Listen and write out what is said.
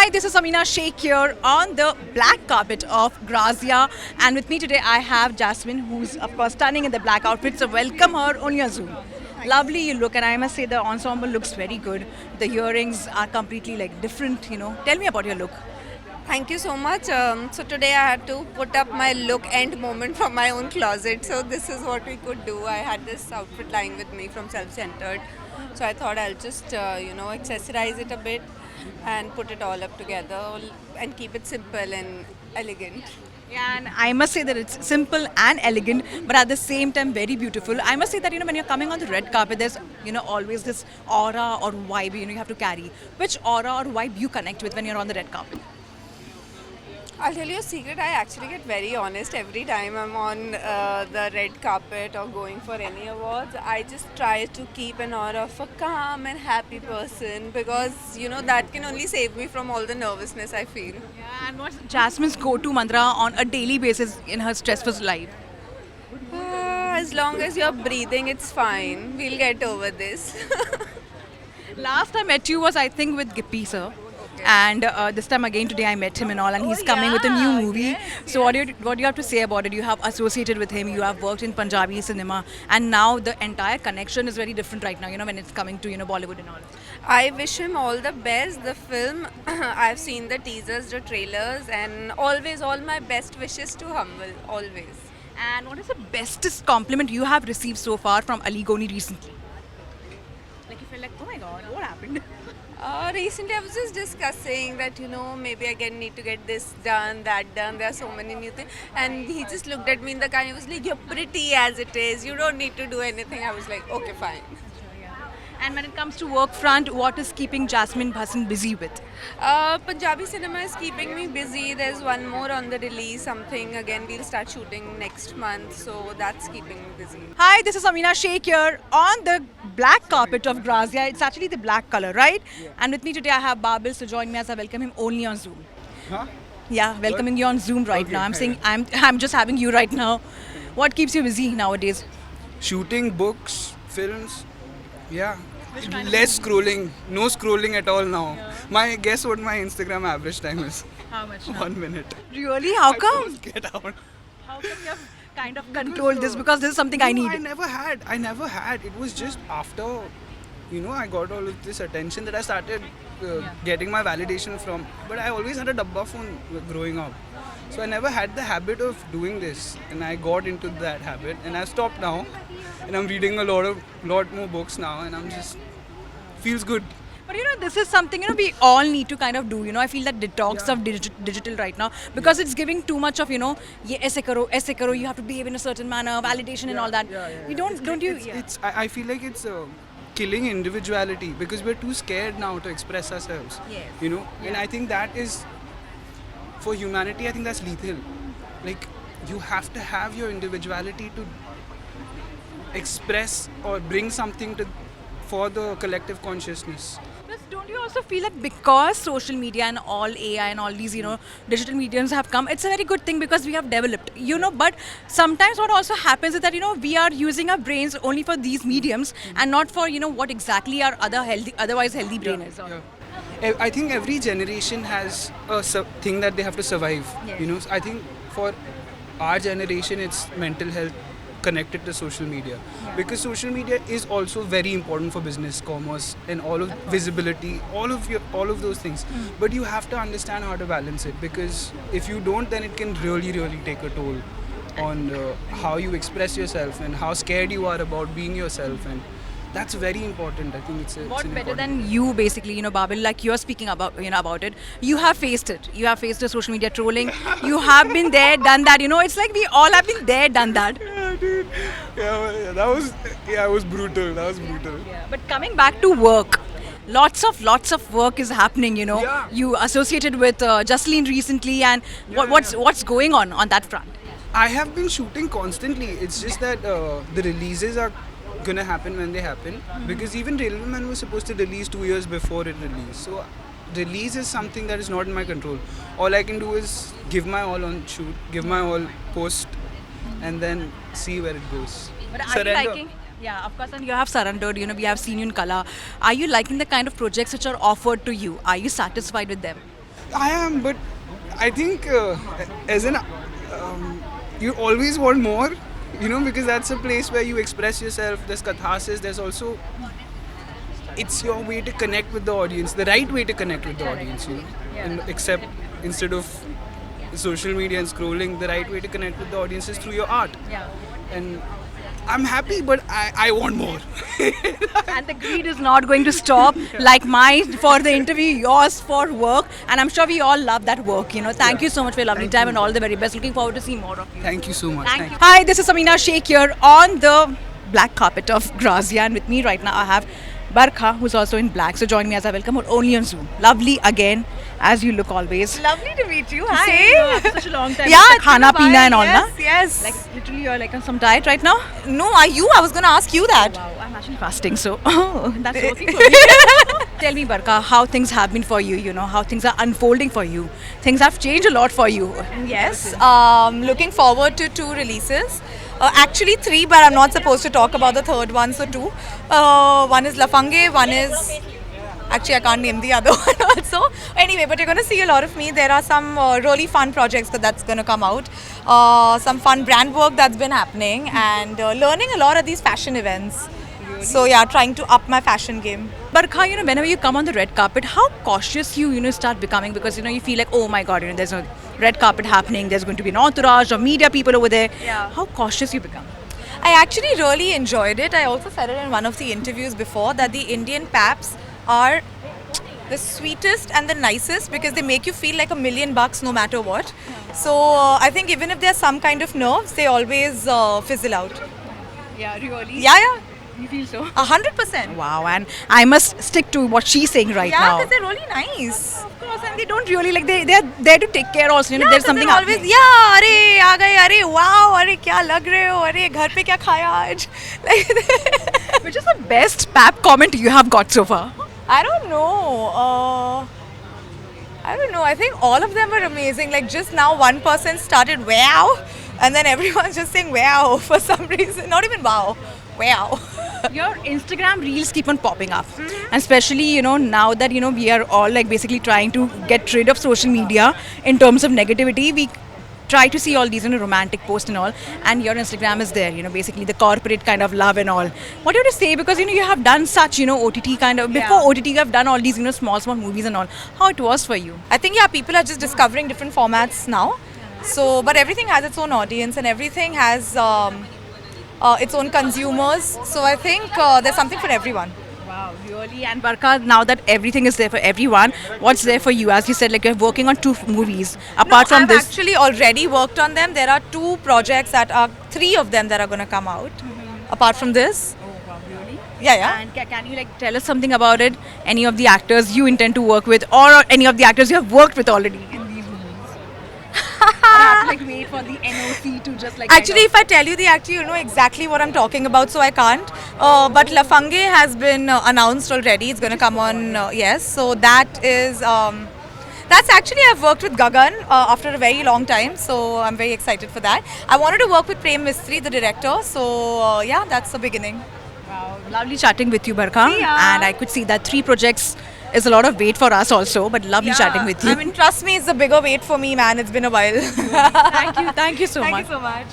Hi, this is Amina Sheikh here on the black carpet of Grazia, and with me today I have Jasmine, who's of course stunning in the black outfit. So welcome her on your Zoom. Lovely you look, and I must say the ensemble looks very good. The earrings are completely like different. Tell me about your look. Thank you so much. So today I had to put up my look and moment from my own closet. So this is what we could do. I had this outfit lying with me from Self-Centered. So I thought I'll just accessorize it a bit and put it all up together and keep it simple and elegant. Yeah, and I must say that it's simple and elegant, but at the same time very beautiful. I must say that when you're coming on the red carpet, there's always this aura or vibe you have to carry. Which aura or vibe you connect with when you're on the red carpet? I'll tell you a secret. I actually get very honest every time I'm on the red carpet or going for any awards. I just try to keep an aura of a calm and happy person because that can only save me from all the nervousness I feel. Yeah, and what's Jasmine's go-to mantra on a daily basis in her stressful life? As long as you're breathing, it's fine. We'll get over this. Last I met you was I think with Gippy sir. And this time again today I met him and all, and he's coming with a new movie. Yes, So what do you have to say about it? You have associated with him, you have worked in Punjabi cinema, and now the entire connection is very different right now. When it's coming to Bollywood and all. I wish him all the best. The film, I've seen the teasers, the trailers, and always all my best wishes to Humble. Always. And what is the bestest compliment you have received so far from Ali Goni recently? Like you feel like, oh my god, what happened? Recently, I was just discussing that maybe again need to get this done, that done. There are so many new things, and he just looked at me in the car and he was like, "You're pretty as it is. You don't need to do anything." I was like, "Okay, fine." And when it comes to work front, what is keeping Jasmine Bhasan busy with? Punjabi cinema is keeping me busy. There's one more on the release. Something again we'll start shooting next month, so that's keeping me busy. Hi, this is Amina Sheikh here on the black carpet of Grazia. It's actually the black color, right? And with me today I have Babil, so join me as I welcome him only on Zoom. Huh? Yeah, welcoming you on Zoom right Okay, now. I'm hi. saying I'm just having you right now. What keeps you busy nowadays? Shooting books, films, yeah. Which kind of Less scrolling, no scrolling at all now. Guess what my Instagram average time is? How much? 1 minute. Really? How I come? post, get out. How come you have kind of controlled this? Because this is something I No, need. I never had. It was just after, I got all of this attention that I started getting my validation from. But I always had a dabba phone growing up. So I never had the habit of doing this, and I got into that habit, and I stopped now, and I'm reading a lot more books now, and I'm just feels good. But this is something we all need to kind of do. I feel that detox of digital right now because it's giving too much of ye aise karo. You have to behave in a certain manner, validation and all that. You don't you? I feel like it's killing individuality because we're too scared now to express ourselves. Yes. And I think that is for humanity. I think that's lethal. Like you have to have your individuality to express or bring something to for the collective consciousness. Plus, don't you also feel that because social media and all AI and all these digital mediums have come, it's a very good thing because we have developed. But sometimes what also happens is that we are using our brains only for these mediums and not for what exactly our otherwise healthy brain is. I think every generation has a thing that they have to survive. Yes. I think for our generation, it's mental health connected to social media because social media is also very important for business, commerce, and all of visibility, all of those things. But you have to understand how to balance it because if you don't, then it can really take a toll on how you express yourself and how scared you are about being yourself, and that's very important. I think it's What an better important than you, basically, Babil, like you're speaking about, about it. You have faced it. You have faced the social media trolling. You have been there, done that. It's like we all have been there, done that. Yeah, dude. It was brutal. That was brutal. But coming back to work, lots of work is happening. Yeah. You associated with Jasleen recently, and what's going on that front? I have been shooting constantly. It's just that the releases are gonna happen when they happen because even Railwayman was supposed to release 2 years before it released. So release is something that is not in my control. All I can do is give my all on shoot, give my all post, and then see where it goes. But are Surrender. you liking? Yeah, of course, and you have surrendered. We have seen you in Kala. Are you liking the kind of projects which are offered to you? Are you satisfied with them? I am, but I think as an you always want more, you know, because that's a place where you express yourself. There's catharsis. There's also it's your way to connect with the audience, the right way to connect with the audience, you know. And except instead of social media and scrolling, the right way to connect with the audience is through your art. Yeah. And I'm happy, but I want more. And the greed is not going to stop, like mine for the interview, yours for work. And I'm sure we all love that work, you know. Thank you so much for your lovely time and all the very best. Looking forward to see more of you. Thank you so much. Thank you. Hi, this is Samina Sheikh here on the black carpet of Grazia, and with me right now I have Barkha, who's also in black. So join me as I welcome her only on Zoom. Lovely again, as you look always. Lovely to meet you. Same, after such a long time. Yeah, with the it's been khana a while. pina and all, Yes, na? yes. Like literally, you're like on some diet right now. No, are you? I was gonna ask you that. Wow, I'm actually fasting, so that's working for me. Tell me, Barkha, how things have been for you. You know how things are unfolding for you. Things have changed a lot for you. Yes. Looking forward to 2 releases. Actually 3, but I'm not supposed to talk about the third one, so 2. One is Lafange, one is... Actually, I can't name the other one also. Anyway, but you're going to see a lot of me. There are some really fun projects that's going to come out. Some fun brand work that's been happening, and learning a lot of these fashion events. So yeah, trying to up my fashion game. Barkha, you know, whenever you come on the red carpet, how cautious you start becoming, because you feel like, oh my god, there's a red carpet happening, there's going to be an entourage of media people over there. Yeah. How cautious you become? I actually really enjoyed it. I also said it in one of the interviews before that the Indian paps are the sweetest and the nicest because they make you feel like $1 million no matter what. So I think even if there's some kind of nerves, they always fizzle out. Yeah, really? Yeah. You feel so? 100%. Wow, and I must stick to what she's saying right Yeah, now. because they're really nice. Of course, and they don't really like they're there to take care also. Yeah, There's so something they're always, happening. yeah, अरे आ गए, अरे wow, अरे क्या लग रहे हो, अरे घर पे क्या खाया आज? Which is the best pap comment you have got so far? I don't know. I think all of them were amazing. Like just now, one person started wow, and then everyone's just saying wow for some reason. Not even wow, wow. Your Instagram reels keep on popping up, and especially now that we are all like basically trying to get rid of social media in terms of negativity. We try to see all these romantic posts and all, and your Instagram is there. Basically the corporate kind of love and all. What do you have to say? Because you have done such OTT kind of before OTT. You have done all these small movies and all. How it was for you? I think people are just discovering different formats now. So, but everything has its own audience and everything has its own consumers. So I think there's something for everyone. Wow, really? And Barkha, now that everything is there for everyone, what's there for you? As you said, like you're working on 2 movies. Apart from I've this, actually already worked on them. There are 2 projects 3 of them that are going to come out. Apart from this. oh wow, really? Yeah. And can you like tell us something about it? Any of the actors you intend to work with, or any of the actors you have worked with already in these movies? Or have to like wait for the NOC to just like. Actually, if I tell you the actor, you'll know exactly what I'm talking about, so I can't. But Lafange has been announced already. It's going to come on, yes. So that is, that's actually, I've worked with Gagan after a very long time. So I'm very excited for that. I wanted to work with Prem Mistry, the director. So yeah, that's the beginning. Wow, lovely chatting with you, Barkha. See ya. And I could see that 3 projects is a lot of weight for us also, but lovely chatting with you. I mean, trust me, it's a bigger wait for me, man. It's been a while. Thank you so Thank much. you so much.